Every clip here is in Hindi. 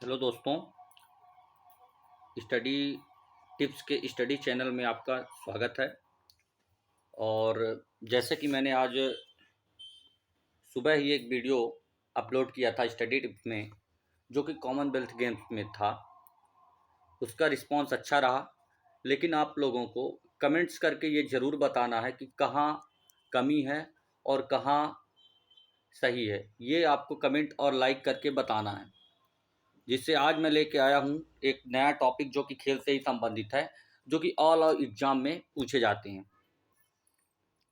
हेलो दोस्तों, स्टडी टिप्स के स्टडी चैनल में आपका स्वागत है। और जैसे कि मैंने आज सुबह ही एक वीडियो अपलोड किया था स्टडी टिप्स में, जो कि कॉमनवेल्थ गेम्स में था। उसका रिस्पांस अच्छा रहा, लेकिन आप लोगों को कमेंट्स करके ये ज़रूर बताना है कि कहाँ कमी है और कहाँ सही है। ये आपको कमेंट और लाइक करके बताना है। जिससे आज मैं लेके आया हूँ एक नया टॉपिक, जो कि खेल से ही संबंधित है, जो कि ऑल एग्जाम में पूछे जाते हैं।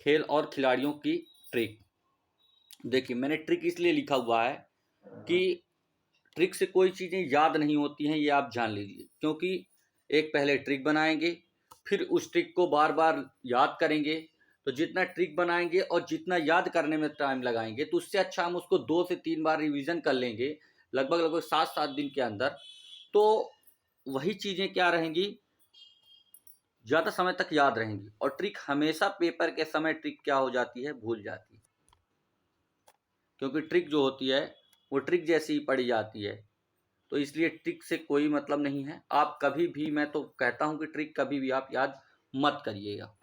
खेल और खिलाड़ियों की ट्रिक। देखिए, मैंने ट्रिक इसलिए लिखा हुआ है कि ट्रिक से कोई चीज़ें याद नहीं होती हैं, ये आप जान लीजिए। क्योंकि एक पहले ट्रिक बनाएंगे, फिर उस ट्रिक को बार बार याद करेंगे। तो जितना ट्रिक बनाएंगे और जितना याद करने में टाइम लगाएंगे, तो उससे अच्छा हम उसको 2 से 3 बार रिवीजन कर लेंगे, लगभग लगभग 7-7 दिन के अंदर। तो वही चीज़ें क्या रहेंगी, ज़्यादा समय तक याद रहेंगी। और ट्रिक हमेशा पेपर के समय ट्रिक क्या हो जाती है, भूल जाती है। क्योंकि ट्रिक जो होती है वो ट्रिक जैसी ही पड़ी जाती है। तो इसलिए ट्रिक से कोई मतलब नहीं है। आप कभी भी, मैं तो कहता हूं कि ट्रिक कभी भी आप याद मत करिएगा।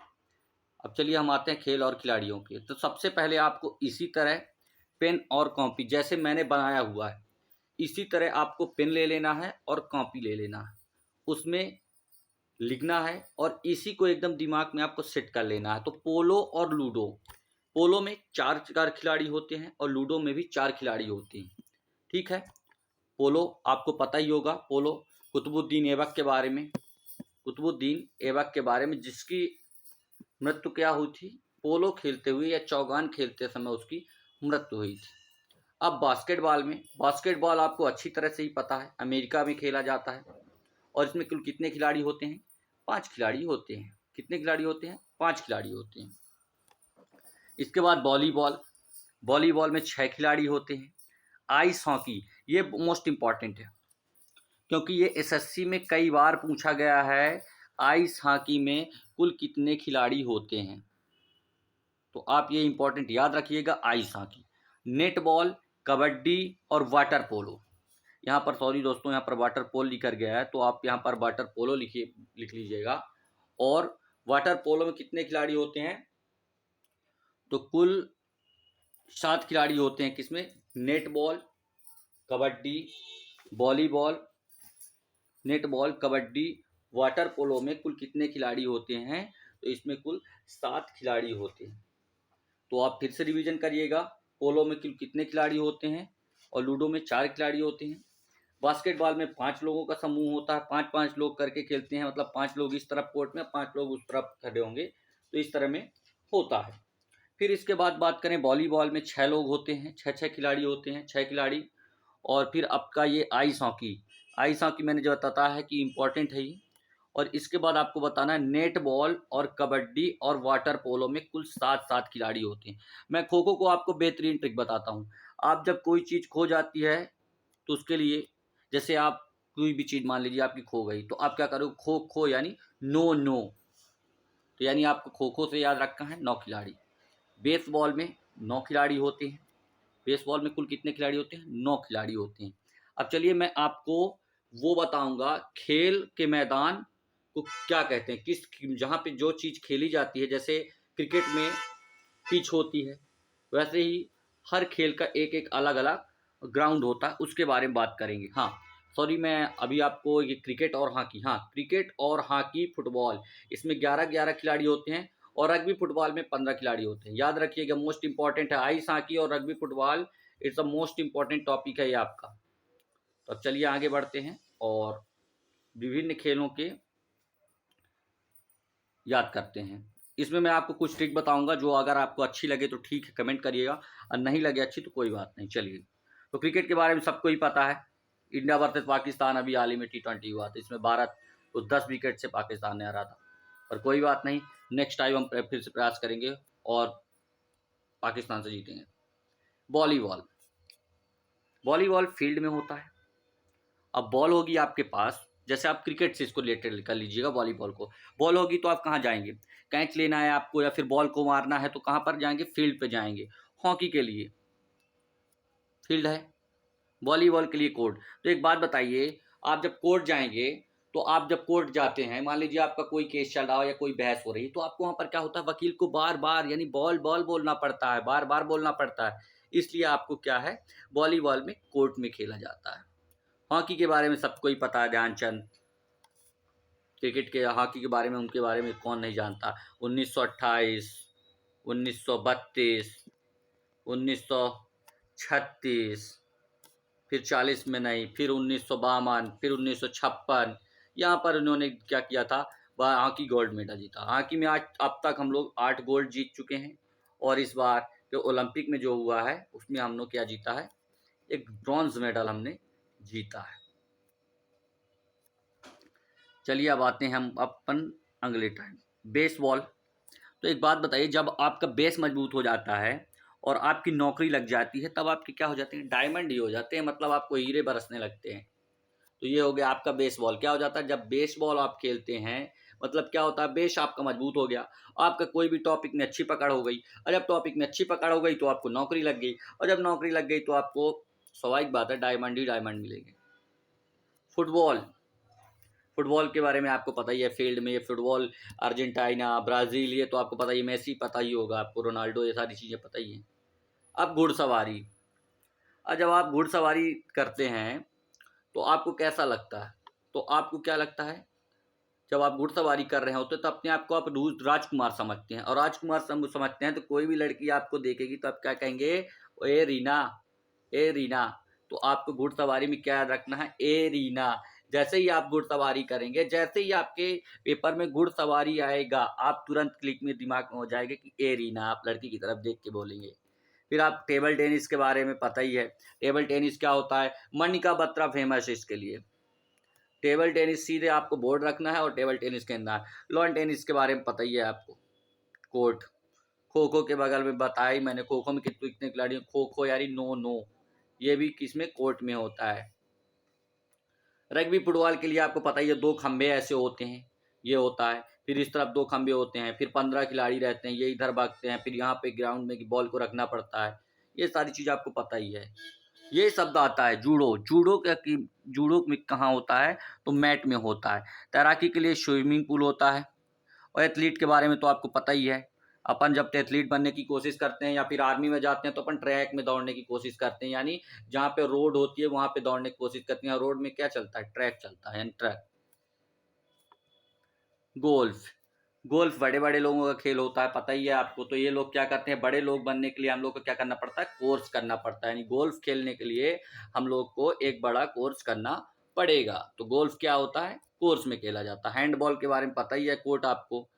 अब चलिए हम आते हैं खेल और खिलाड़ियों के। तो सबसे पहले आपको इसी तरह पेन और कॉपी, जैसे मैंने बनाया हुआ है, इसी तरह आपको पेन ले लेना है और कॉपी ले लेना है। उसमें लिखना है और इसी को एकदम दिमाग में आपको सेट कर लेना है। तो पोलो और लूडो, पोलो में 4 खिलाड़ी होते हैं और लूडो में भी 4 खिलाड़ी होते हैं। ठीक है। पोलो आपको पता ही होगा। पोलो कुतुबुद्दीन ऐबक के बारे में, कुतुबुद्दीन ऐबक के बारे में, जिसकी मृत्यु क्या हुई थी, पोलो खेलते हुए या चौगान खेलते समय उसकी मृत्यु हुई थी। अब बास्केटबॉल में, बास्केटबॉल आपको अच्छी तरह से ही पता है, अमेरिका में खेला जाता है। और इसमें कुल कितने खिलाड़ी होते हैं, 5 खिलाड़ी होते हैं। कितने खिलाड़ी होते हैं, 5 खिलाड़ी होते हैं। इसके बाद वॉलीबॉल, वॉलीबॉल में 6 खिलाड़ी होते हैं। आइस हॉकी, ये मोस्ट इंपॉर्टेंट है, क्योंकि ये एसएससी में कई बार पूछा गया है। आइस हॉकी में कुल कितने खिलाड़ी होते हैं, तो आप ये इंपॉर्टेंट याद रखिएगा। Ice hockey, net ball, kabaddi और वाटर पोलो। यहाँ पर सॉरी दोस्तों, यहाँ पर वाटर पोल लिखा गया है, तो आप यहाँ पर वाटर पोलो लिख लीजिएगा। और वाटर पोलो में कितने खिलाड़ी होते हैं, तो कुल 7 खिलाड़ी होते हैं। किसमें, net ball, kabaddi, volleyball, net ball, kabaddi, water polo में कुल कितने खिलाड़ी होते हैं, तो इसमें कुल 7 खिलाड़ी होते हैं। तो आप फिर से रिवीजन करिएगा। पोलो में कुल कितने खिलाड़ी होते हैं और लूडो में 4 खिलाड़ी होते हैं। बास्केटबॉल में 5 लोगों का समूह होता है, 5-5 लोग करके खेलते हैं, मतलब 5 लोग इस तरफ कोर्ट में, 5 लोग उस तरफ खड़े होंगे। तो इस तरह में होता है। फिर इसके बाद बात करें, वॉलीबॉल में 6 लोग होते हैं, 6-6 खिलाड़ी होते हैं, 6 खिलाड़ी। और फिर आपका ये आइस हॉकी, आइस हॉकी मैंने जो बताया है कि इम्पॉर्टेंट है ये। और इसके बाद आपको बताना है, नेट बॉल और कबड्डी और वाटर पोलो में कुल 7-7 खिलाड़ी होते हैं। मैं खो खो को आपको बेहतरीन ट्रिक बताता हूँ। आप जब कोई चीज़ खो जाती है, तो उसके लिए, जैसे आप कोई भी चीज़ मान लीजिए आपकी खो गई, तो आप क्या करोगे, खो खो यानी नो नो। तो यानी आपको खो खो से याद रखना है 9 खिलाड़ी। बेसबॉल में 9 खिलाड़ी होते हैं। बेसबॉल में कुल कितने खिलाड़ी होते हैं, 9 खिलाड़ी होते हैं। अब चलिए मैं आपको वो बताऊंगा, खेल के मैदान को क्या कहते हैं, किस, जहाँ पे जो चीज़ खेली जाती है। जैसे क्रिकेट में पिच होती है, वैसे ही हर खेल का एक एक अलग अलग ग्राउंड होता है, उसके बारे में बात करेंगे। हाँ सॉरी, मैं अभी आपको ये क्रिकेट और हॉकी, हाँ क्रिकेट और हॉकी, फुटबॉल, इसमें 11-11 खिलाड़ी होते हैं। और रग्बी फुटबॉल में 15 खिलाड़ी होते हैं। याद रखिएगा, मोस्ट इंपॉर्टेंट है आइस हॉकी और rugby football. It's a most important topic है ये आपका। तो अब चलिए आगे बढ़ते हैं और विभिन्न खेलों के याद करते हैं। इसमें मैं आपको कुछ ट्रिक बताऊंगा, जो अगर आपको अच्छी लगे तो ठीक है, कमेंट करिएगा, और नहीं लगे अच्छी तो कोई बात नहीं। चलिए, तो क्रिकेट के बारे में सबको ही पता है। इंडिया वर्सेस पाकिस्तान अभी हाल ही में T20 हुआ था, इसमें भारत को 10 विकेट से पाकिस्तान ने हरा था। पर कोई बात नहीं, नेक्स्ट टाइम हम फिर से प्रयास करेंगे और पाकिस्तान से जीतेंगे। वॉलीबॉल, वॉलीबॉल फील्ड में होता है। अब बॉल होगी आपके पास, जैसे आप क्रिकेट से इसको रिलेटेड कर लीजिएगा वॉलीबॉल को। बॉल होगी तो आप कहाँ जाएंगे, कैच लेना है आपको या फिर बॉल को मारना है, तो कहाँ पर जाएंगे, फील्ड पे जाएंगे। हॉकी के लिए फील्ड है, वॉलीबॉल के लिए कोर्ट। तो एक बात बताइए, आप जब कोर्ट जाएंगे तो आप जब कोर्ट जाते हैं, मान लीजिए आपका कोई केस चल रहा हो या कोई बहस हो रही है, तो आपको वहां पर क्या होता है, वकील को बार बार यानी बॉल बॉल बोलना पड़ता है, बार बार बोलना पड़ता है। इसलिए आपको क्या है, वॉलीबॉल में कोर्ट में खेला जाता है। हॉकी के बारे में सबको ही पता है, ध्यानचंद। क्रिकेट के हॉकी के बारे में, उनके बारे में कौन नहीं जानता। 1928, 1932, 1936, फिर 40 में नहीं, फिर 1952, फिर 1956। यहाँ पर उन्होंने क्या किया था, वह हॉकी गोल्ड मेडल जीता। हॉकी में आज अब तक हम लोग 8 गोल्ड जीत चुके हैं, और इस बार जो ओलंपिक में जो हुआ है उसमें हम लोग क्या जीता है, एक ब्रॉन्ज मेडल हमने जीता है। चलिए अब आते हैं हम अपन अगले टाइम, बेसबॉल। तो एक बात बताइए, जब आपका बेस मजबूत हो जाता है और आपकी नौकरी लग जाती है, तब आपके क्या हो जाते हैं, डायमंड ही हो जाते हैं, मतलब आपको हीरे बरसने लगते हैं। तो ये हो गया आपका बेसबॉल। क्या हो जाता है, जब बेसबॉल आप खेलते हैं, मतलब क्या होता है, बेस आपका मजबूत हो गया, आपका कोई भी टॉपिक में अच्छी पकड़ हो गई, और जब टॉपिक में अच्छी पकड़ हो गई तो आपको नौकरी लग गई, और जब नौकरी लग गई तो आपको स्वाभाविक बात है डायमंड ही डायमंड मिलेंगे। फुटबॉल, फुटबॉल के बारे में आपको पता ही है, फील्ड में ये फुटबॉल, अर्जेंटीना, ब्राज़ील, ये तो आपको पता ही, मेसी पता ही होगा आपको, रोनाल्डो, ये सारी चीज़ें पता ही हैं। अब घुड़सवारी, और जब आप घुड़सवारी करते हैं तो आपको कैसा लगता है, तो आपको क्या लगता है, जब आप घुड़सवारी कर रहे होते तो अपने आप को आप राजकुमार समझते हैं, और राजकुमार समझते हैं तो कोई भी लड़की आपको देखेगी तो आप क्या कहेंगे, ए रीना, ए रीना। तो आपको घुड़सवारी में क्या याद रखना है, ए रीना। जैसे ही आप घुड़सवारी करेंगे, जैसे ही आपके पेपर में घुड़सवारी आएगा, आप तुरंत क्लिक में दिमाग में हो जाएगा कि ए रीना, आप लड़की की तरफ देख के बोलेंगे। फिर आप टेबल टेनिस के बारे में पता ही है, टेबल टेनिस क्या होता है, मनिका बत्रा फेमस है इसके लिए। टेबल टेनिस सीधे आपको बोर्ड रखना है और टेबल टेनिस खेलना है। लॉन टेनिस के बारे में पता ही है आपको, कोर्ट। खो खो के बगल में बताया ही मैंने, खो खो में कितने खिलाड़ी, खो खो यानी नो नो, ये भी किसमें, कोर्ट में होता है। रग्बी फुटबॉल के लिए आपको पता ही है, 2 खंबे ऐसे होते हैं, ये होता है, फिर इस तरफ 2 खंबे होते हैं, फिर 15 खिलाड़ी रहते हैं, ये इधर भागते हैं, फिर यहाँ पे ग्राउंड में बॉल को रखना पड़ता है। ये सारी चीज़ आपको पता ही है। ये शब्द आता है जूडो, जूडो क्या कि जूडो में कहाँ होता है, तो मैट में होता है। तैराकी के लिए स्विमिंग पूल होता है। और एथलीट के बारे में तो आपको पता ही है, अपन जब एथलीट बनने की कोशिश करते हैं या फिर आर्मी में जाते हैं तो अपन ट्रैक में दौड़ने की कोशिश करते हैं, यानी जहाँ पे रोड होती है वहाँ पे दौड़ने की कोशिश करते हैं। रोड में क्या चलता है, ट्रैक चलता है, यानी ट्रैक। गोल्फ, गोल्फ बड़े बड़े लोगों का खेल होता है, पता ही है आपको। तो ये लोग क्या करते हैं, बड़े लोग बनने के लिए हम लोग को क्या करना पड़ता है, कोर्स करना पड़ता है, यानी गोल्फ खेलने के लिए हम लोग को एक बड़ा कोर्स करना पड़ेगा। तो गोल्फ क्या होता है, कोर्स में खेला जाता है। हैंडबॉल के बारे में पता ही है, कोर्ट आपको।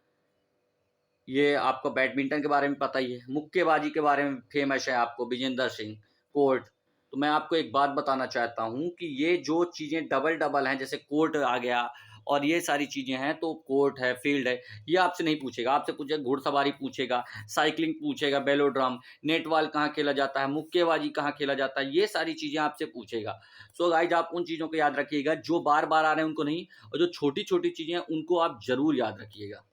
ये आपको बैडमिंटन के बारे में पता ही है। मुक्केबाजी के बारे में फेमस है आपको विजेंद्र सिंह, कोर्ट। तो मैं आपको एक बात बताना चाहता हूँ कि ये जो चीज़ें डबल डबल हैं, जैसे कोर्ट आ गया और ये सारी चीज़ें हैं, तो कोर्ट है, फील्ड है, ये आपसे नहीं पूछेगा। आपसे पूछेगा घुड़सवारी, पूछेगा साइकिलिंग, पूछेगा बेलोड्रम, नेटबॉल कहाँ खेला जाता है, मुक्केबाजी कहाँ खेला जाता है, ये सारी चीज़ें आपसे पूछेगा। सो गाइज, आप उन चीज़ों को याद रखिएगा जो बार बार आ रहे हैं उनको नहीं, और जो छोटी छोटी चीज़ें हैं उनको आप जरूर याद रखिएगा,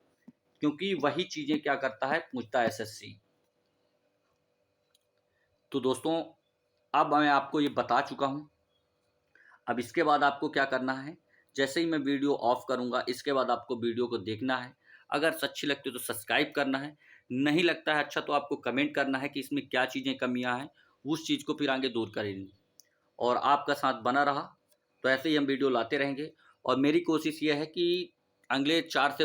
क्योंकि वही चीजें क्या करता है, पूछता है एसएससी। तो दोस्तों, अब मैं आपको ये बता चुका हूं। अब इसके बाद आपको क्या करना है, जैसे ही मैं वीडियो ऑफ करूंगा इसके बाद आपको वीडियो को देखना है। अगर अच्छी लगती है तो सब्सक्राइब करना है, नहीं लगता है अच्छा तो आपको कमेंट करना है कि इसमें क्या चीज़ें कमियां हैं, उस चीज़ को फिर आगे दूर करेंगे। और आपका साथ बना रहा तो ऐसे ही हम वीडियो लाते रहेंगे। और मेरी कोशिश ये है कि अगले 4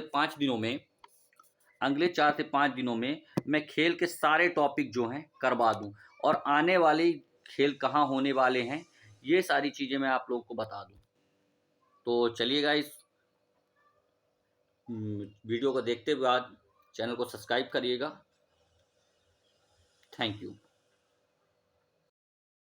दिनों में मैं खेल के सारे टॉपिक जो हैं करवा दूं, और आने वाले खेल कहाँ होने वाले हैं ये सारी चीज़ें मैं आप लोगों को बता दूं। तो चलिए गाइस, वीडियो को देखते बाद चैनल को सब्सक्राइब करिएगा। Thank you.